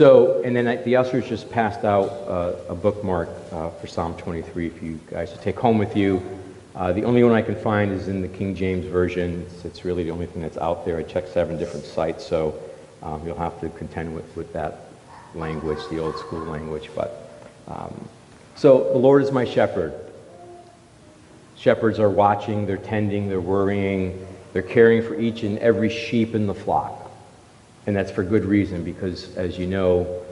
And then the ushers just passed out a bookmark for Psalm 23 for you guys to take home with you. The only one I can find is in the King James Version. It's really the only thing that's out there. I checked 7 different sites, so you'll have to contend with that language, the old school language. So the Lord is my shepherd. Shepherds are watching, they're tending, they're worrying, they're caring for each and every sheep in the flock. And that's for good reason, because as you know,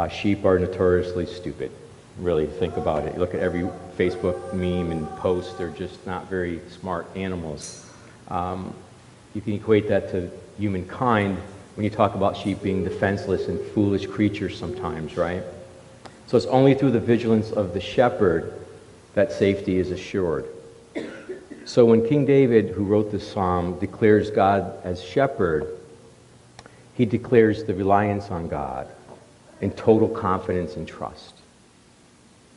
sheep are notoriously stupid. Really, think about it. You look at every Facebook meme and post, they're just not very smart animals. You can equate that to humankind when you talk about sheep being defenseless and foolish creatures sometimes, right? So it's only through the vigilance of the shepherd that safety is assured. So when King David, who wrote this psalm, declares God as shepherd, he declares the reliance on God and total confidence and trust.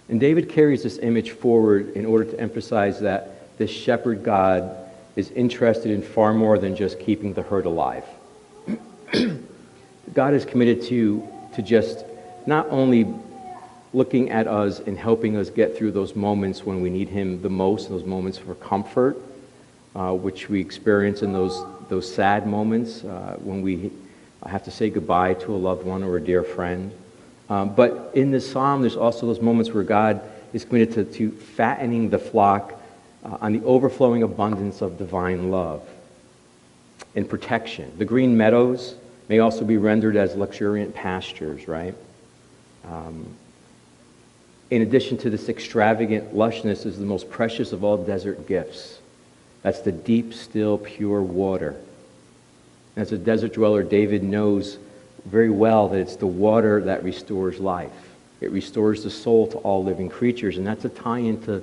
And David carries this image forward in order to emphasize that this shepherd God is interested in far more than just keeping the herd alive. God is committed to just not only looking at us and helping us get through those moments when we need him the most, those moments for comfort, which we experience in those sad moments when we have to say goodbye to a loved one or a dear friend. But in this psalm, there's also those moments where God is committed to fattening the flock on the overflowing abundance of divine love and protection. The green meadows may also be rendered as luxuriant pastures, right? In addition to this extravagant lushness is the most precious of all desert gifts. That's the deep, still, pure water. As a desert dweller, David knows very well that it's the water that restores life. It restores the soul to all living creatures, and that's a tie-in to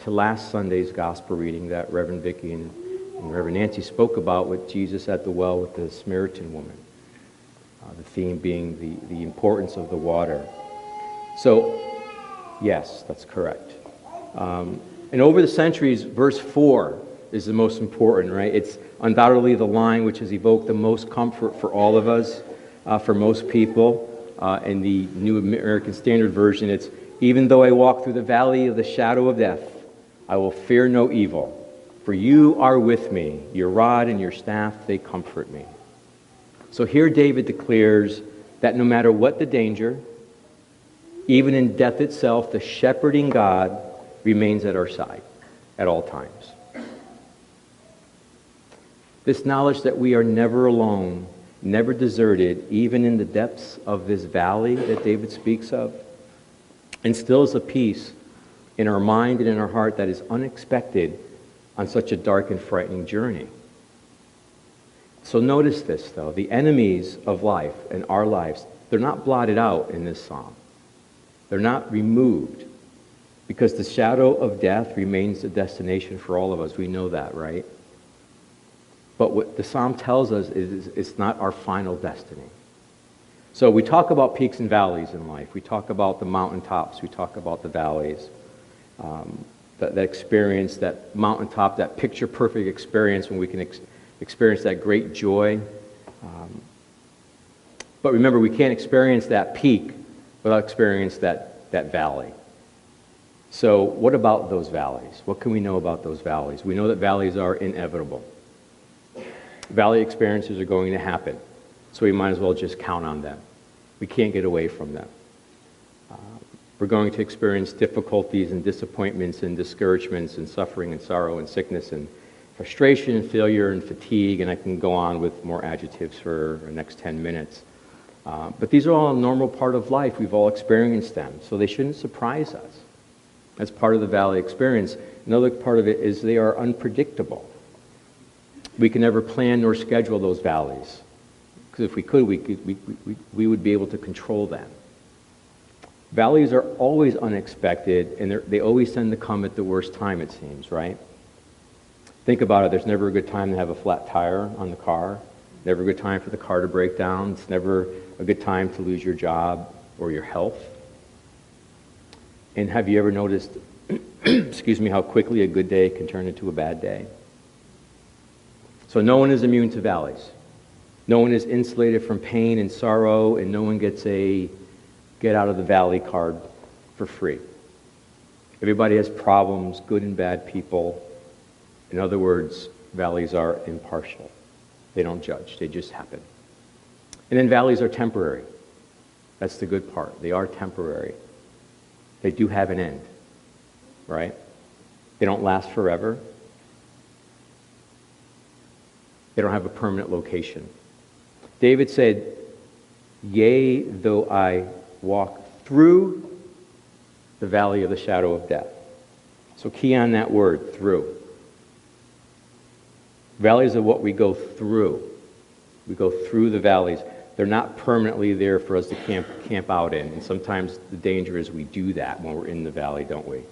last Sunday's gospel reading that Reverend Vicky and Reverend Nancy spoke about with Jesus at the well with the Samaritan woman. The theme being the importance of the water. So, yes, that's correct. And over the centuries, verse 4 is the most important, right? It's undoubtedly the line which has evoked the most comfort for all of us, for most people. In the New American Standard Version, it's, even though I walk through the valley of the shadow of death, I will fear no evil, for you are with me. Your rod and your staff, they comfort me. So here David declares that no matter what the danger, even in death itself, the shepherding God remains at our side at all times. This knowledge that we are never alone, never deserted, even in the depths of this valley that David speaks of, instills a peace in our mind and in our heart that is unexpected on such a dark and frightening journey. So notice this, though. The enemies of life and our lives, they're not blotted out in this psalm. They're not removed, because the shadow of death remains the destination for all of us. We know that, right? But what the psalm tells us is it's not our final destiny. So we talk about peaks and valleys in life. We talk about the mountaintops. We talk about the valleys. That experience, that mountaintop, that picture-perfect experience when we can experience that great joy. But remember, we can't experience that peak without experiencing that valley. So what about those valleys? What can we know about those valleys? We know that valleys are inevitable. Valley experiences are going to happen, so we might as well just count on them. We can't get away from them. We're going to experience difficulties and disappointments and discouragements and suffering and sorrow and sickness and frustration and failure and fatigue, and I can go on with more adjectives for the next 10 minutes. But these are all a normal part of life. We've all experienced them, so they shouldn't surprise us. That's part of the valley experience. Another part of it is they are unpredictable. We can never plan nor schedule those valleys, because if we could, we would be able to control them. Valleys are always unexpected, and they always tend to come at the worst time, it seems, right? Think about it. There's never a good time to have a flat tire on the car. Never a good time for the car to break down. It's never a good time to lose your job or your health. And have you ever noticed, excuse me, how quickly a good day can turn into a bad day? So no one is immune to valleys. No one is insulated from pain and sorrow, and no one gets a get out of the valley card for free. Everybody has problems, good and bad people. In other words, valleys are impartial. They don't judge, they just happen. And then valleys are temporary. That's the good part. They are temporary. They do have an end, right? They don't last forever. They don't have a permanent location. David said, "Yea, though I walk through the valley of the shadow of death." So key on that word, through. Valleys are what we go through. We go through the valleys. They're not permanently there for us to camp out in. And sometimes the danger is we do that when we're in the valley, don't we?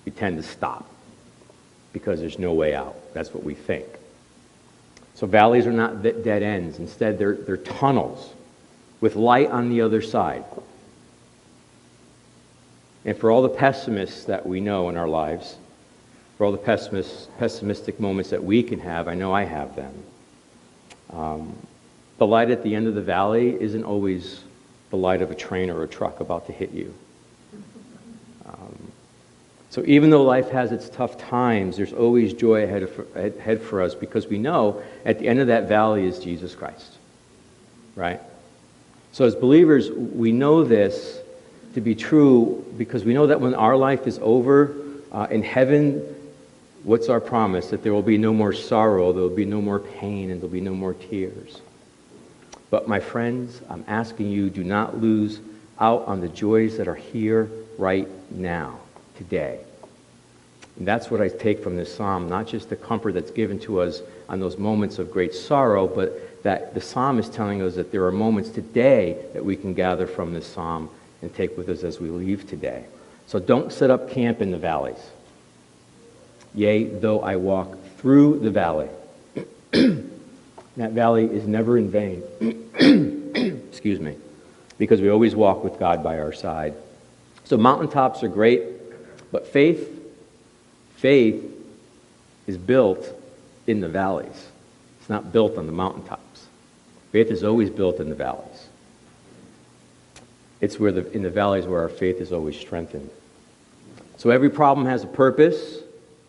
We tend to stop because there's no way out. That's what we think. So valleys are not dead ends. Instead, they're tunnels with light on the other side. And for all the pessimists that we know in our lives, for all the pessimistic moments that we can have, I know I have them. The light at the end of the valley isn't always the light of a train or a truck about to hit you. So even though life has its tough times, there's always joy ahead for us, because we know at the end of that valley is Jesus Christ, right? So as believers, we know this to be true because we know that when our life is over in heaven, what's our promise? That there will be no more sorrow, there will be no more pain, and there will be no more tears. But my friends, I'm asking you, do not lose out on the joys that are here right now, today. And that's what I take from this psalm, not just the comfort that's given to us on those moments of great sorrow, but that the psalm is telling us that there are moments today that we can gather from this psalm and take with us as we leave today. So don't set up camp in the valleys. Yea, though I walk through the valley. That valley is never in vain. Excuse me. Because we always walk with God by our side. So mountaintops are great, but faith is built in the valleys. It's not built on the mountaintops. Faith is always built in the valleys. It's in the valleys where our faith is always strengthened. So every problem has a purpose,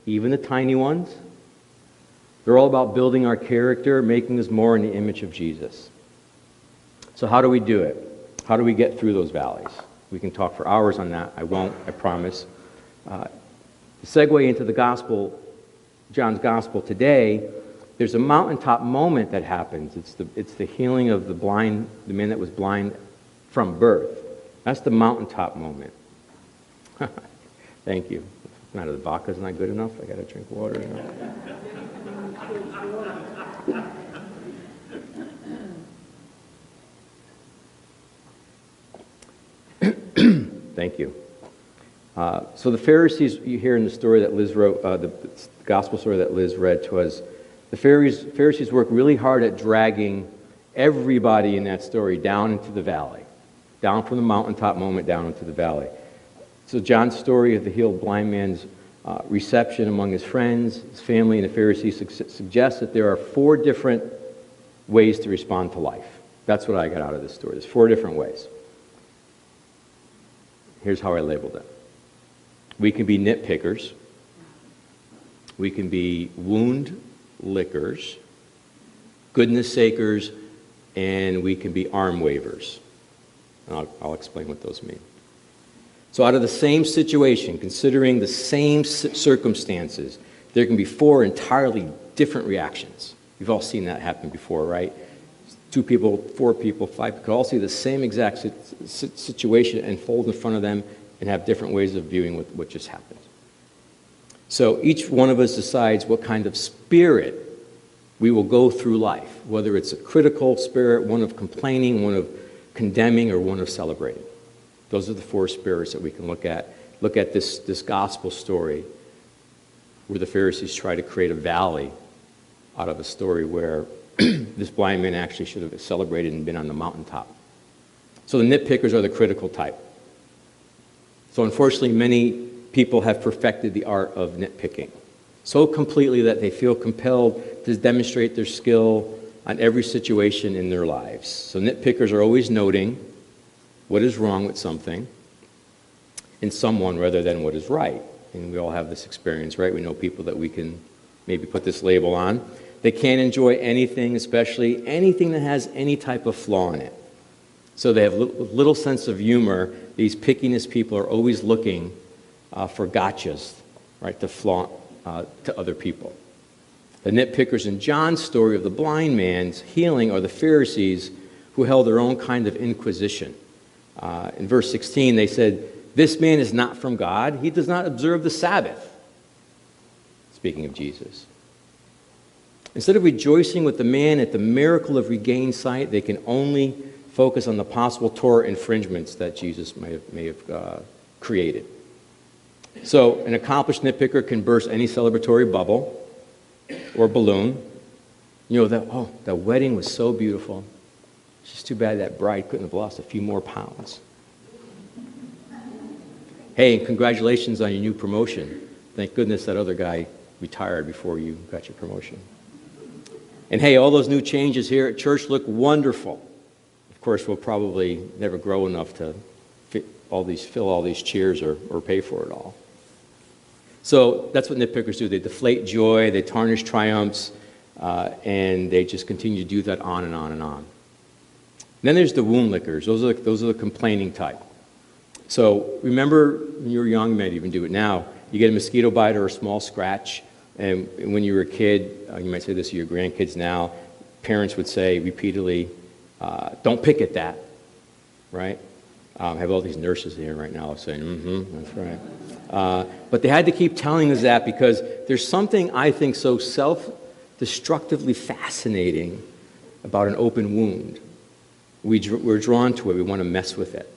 even the tiny ones. They're all about building our character, making us more in the image of Jesus. So how do we do it? How do we get through those valleys? We can talk for hours on that. I won't, I promise. To segue into the gospel, John's gospel today, there's a mountaintop moment that happens. It's the healing of the man that was blind from birth. That's the mountaintop moment. Thank you. Not the vodka's not good enough. I got to drink water now. Thank you. So the Pharisees, you hear in the story that Liz wrote, the gospel story that Liz read to us, the Pharisees work really hard at dragging everybody in that story down into the valley, down from the mountaintop moment down into the valley. So John's story of the healed blind man's reception among his friends, his family, and the Pharisees suggests that there are 4 different ways to respond to life. That's what I got out of this story. There's 4 different ways. Here's how I labeled it. We can be nitpickers. We can be wound lickers, goodness sakers, and we can be arm wavers. And I'll explain what those mean. So out of the same situation, considering the same circumstances, there can be 4 entirely different reactions. You've all seen that happen before, right? 2 people, 4 people, 5 people could all see the same exact situation unfold in front of them and have different ways of viewing what just happened. So each one of us decides what kind of spirit we will go through life, whether it's a critical spirit, one of complaining, one of condemning, or one of celebrating. Those are the 4 spirits that we can look at. Look at this gospel story where the Pharisees try to create a valley out of a story where this blind man actually should have celebrated and been on the mountaintop. So the nitpickers are the critical type. So unfortunately, many people have perfected the art of nitpicking so completely that they feel compelled to demonstrate their skill on every situation in their lives. So nitpickers are always noting what is wrong with something in someone rather than what is right. And we all have this experience, right? We know people that we can maybe put this label on. They can't enjoy anything, especially anything that has any type of flaw in it. So they have little sense of humor. These pickiness people are always looking for gotchas, right, to flaunt to other people. The nitpickers in John's story of the blind man's healing are the Pharisees who held their own kind of inquisition. In verse 16, they said, "This man is not from God. He does not observe the Sabbath." Speaking of Jesus. Instead of rejoicing with the man at the miracle of regained sight, they can only focus on the possible Torah infringements that Jesus may have created. So an accomplished nitpicker can burst any celebratory bubble or balloon. You know, that wedding was so beautiful. It's just too bad that bride couldn't have lost a few more pounds. Hey, and congratulations on your new promotion. Thank goodness that other guy retired before you got your promotion. And hey, all those new changes here at church look wonderful. Of course, we'll probably never grow enough to fill all these chairs or pay for it all. So that's what nitpickers do. They deflate joy, they tarnish triumphs, and they just continue to do that on and on and on. And then there's the wound lickers. Those are the complaining type. So remember when you were young, you might even do it now. You get a mosquito bite or a small scratch, and when you were a kid, you might say this to your grandkids now, parents would say repeatedly, "Don't pick at that," right? I have all these nurses here right now saying, that's right. But they had to keep telling us that because there's something I think so self-destructively fascinating about an open wound. We're drawn to it. We want to mess with it.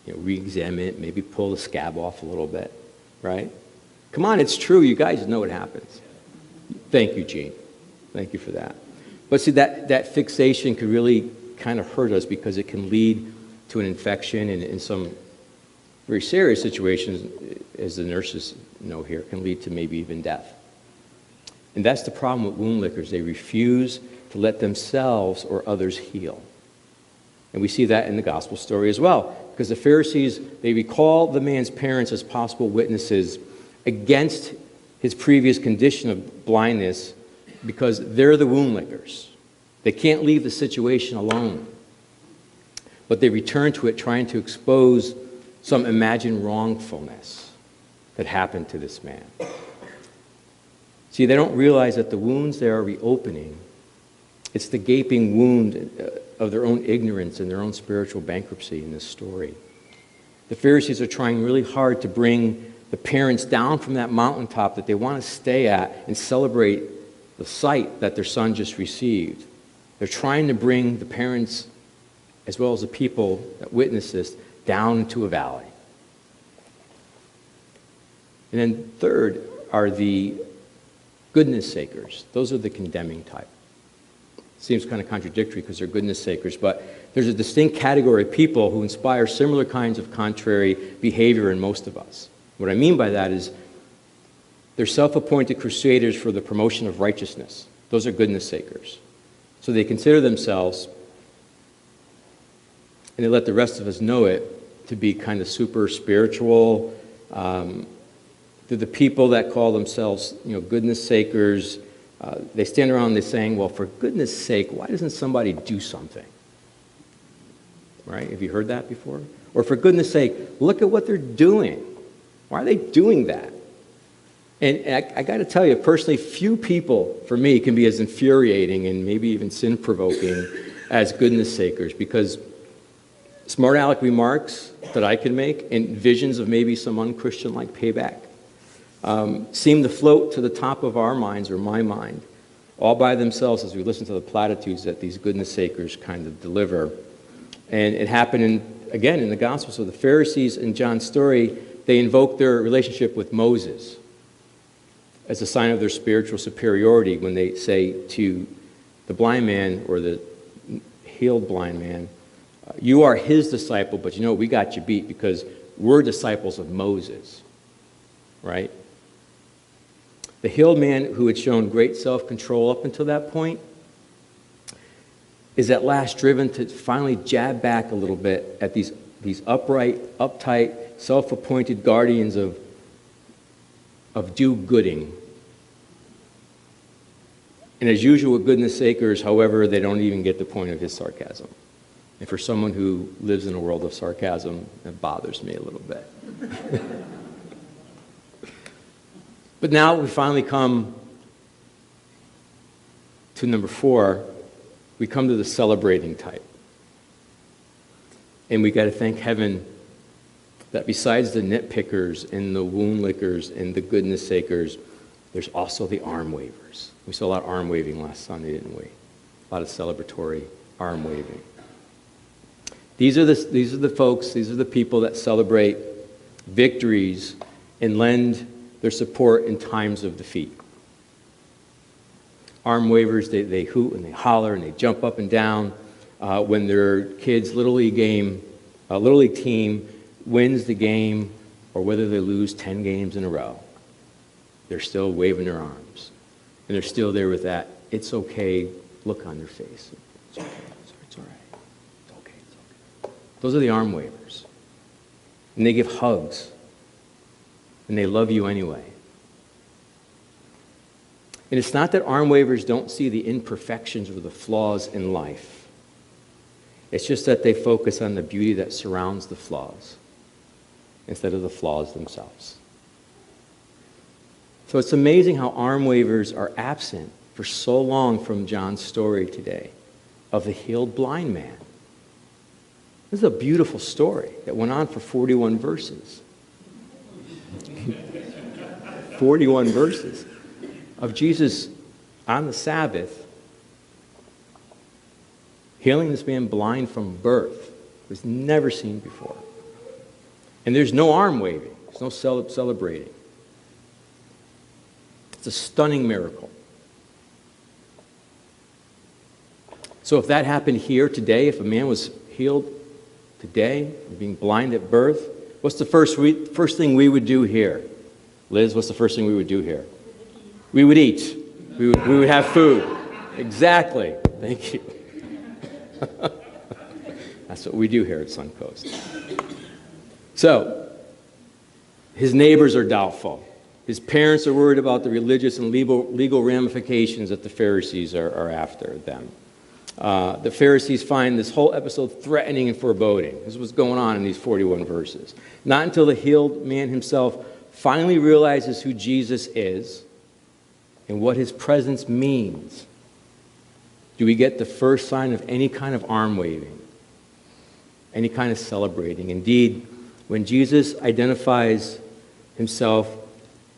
Re-examine it, maybe pull the scab off a little bit, right? Come on, it's true. You guys know what happens. Thank you, Gene. Thank you for that. But see, that fixation could really kind of hurt us because it can lead to an infection, and in some very serious situations, as the nurses know here, can lead to maybe even death. And that's the problem with wound lickers. They refuse to let themselves or others heal. And we see that in the gospel story as well, because the Pharisees, they recall the man's parents as possible witnesses against his previous condition of blindness because they're the wound lickers. They can't leave the situation alone. But they return to it trying to expose some imagined wrongfulness that happened to this man. See, they don't realize that the wounds they are reopening, it's the gaping wound of their own ignorance and their own spiritual bankruptcy in this story. The Pharisees are trying really hard to bring the parents down from that mountaintop that they want to stay at and celebrate the sight that their son just received. They're trying to bring the parents, as well as the people that witness this, down into a valley. And then third are the goodness sakers. Those are the condemning type. Seems kind of contradictory because they're goodness sakers, but there's a distinct category of people who inspire similar kinds of contrary behavior in most of us. What I mean by that is they're self-appointed crusaders for the promotion of righteousness. Those are goodness sakers. So they consider themselves, and they let the rest of us know it, to be kind of super spiritual. They're the people that call themselves, goodness sakers. They stand around and they're saying, well, for goodness sake, why doesn't somebody do something? Right? Have you heard that before? Or for goodness sake, look at what they're doing. Why are they doing that? And I got to tell you, personally, few people, for me, can be as infuriating and maybe even sin-provoking as goodness sakers, because smart aleck remarks that I can make and visions of maybe some unchristian-like payback seem to float to the top of our minds, or my mind, all by themselves as we listen to the platitudes that these goodness sakers kind of deliver. And it happened, again, in the Gospels. So the Pharisees in John's story, they invoke their relationship with Moses as a sign of their spiritual superiority when they say to the blind man, or the healed blind man, you are his disciple, but we got you beat because we're disciples of Moses, right? The healed man, who had shown great self-control up until that point, is at last driven to finally jab back a little bit at these upright, uptight, self-appointed guardians of do-gooding. And as usual with goodness sakers, however, they don't even get the point of his sarcasm. And for someone who lives in a world of sarcasm, it bothers me a little bit. But now we finally come to number 4. We come to the celebrating type. And we got to thank heaven that besides the nitpickers and the wound lickers and the goodness sakers, there's also the arm wavers. We saw a lot of arm waving last Sunday, didn't we? A lot of celebratory arm waving. These are the folks, these are the people that celebrate victories and lend their support in times of defeat. Arm wavers, they hoot and they holler and they jump up and down when their kids' Little League team wins the game, or whether they lose 10 games in a row. They're still waving their arms. And they're still there with that, it's okay, look on their face. It's okay, it's all right. It's okay, it's okay. Those are the arm wavers. And they give hugs. And they love you anyway. And it's not that arm wavers don't see the imperfections or the flaws in life. It's just that they focus on the beauty that surrounds the flaws instead of the flaws themselves. So it's amazing how arm wavers are absent for so long from John's story today of the healed blind man. This is a beautiful story that went on for 41 verses. 41 verses of Jesus on the Sabbath healing this man blind from birth. It was never seen before. And there's no arm waving. There's no celebrating. It's a stunning miracle. So if that happened here today, if a man was healed today from being blind at birth, what's the first thing we would do here? Liz, what's the first thing we would do here? We would eat. We would have food. Exactly. Thank you. That's what we do here at SunCoast. So, his neighbors are doubtful. His parents are worried about the religious and legal ramifications that the Pharisees are after them. The Pharisees find this whole episode threatening and foreboding. This is what's going on in these 41 verses. Not until the healed man himself finally realizes who Jesus is and what his presence means do we get the first sign of any kind of arm waving, any kind of celebrating. Indeed, when Jesus identifies himself,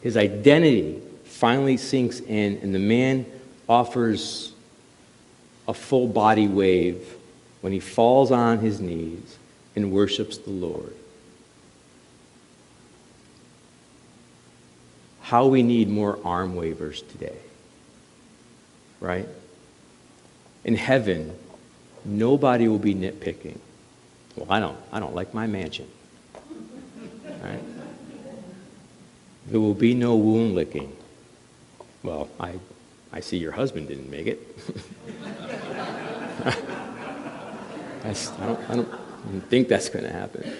his identity finally sinks in, and the man offers a full body wave when he falls on his knees and worships the Lord. How we need more arm wavers today, right? In heaven, nobody will be nitpicking. Well, I don't like my mansion. Right? There will be no wound licking. Well, I see your husband didn't make it. I don't think that's going to happen.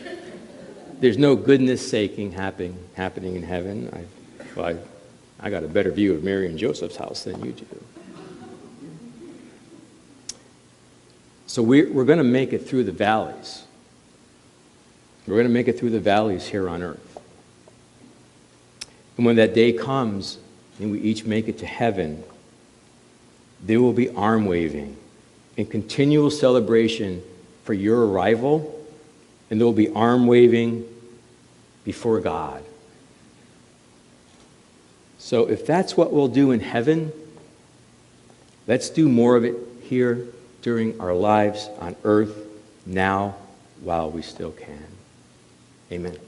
There's no goodness saking happening in heaven. I got a better view of Mary and Joseph's house than you do. So we're going to make it through the valleys. We're going to make it through the valleys here on earth. And when that day comes and we each make it to heaven, there will be arm waving and continual celebration for your arrival, and there will be arm waving before God. So if that's what we'll do in heaven, let's do more of it here during our lives on earth now while we still can. Amen.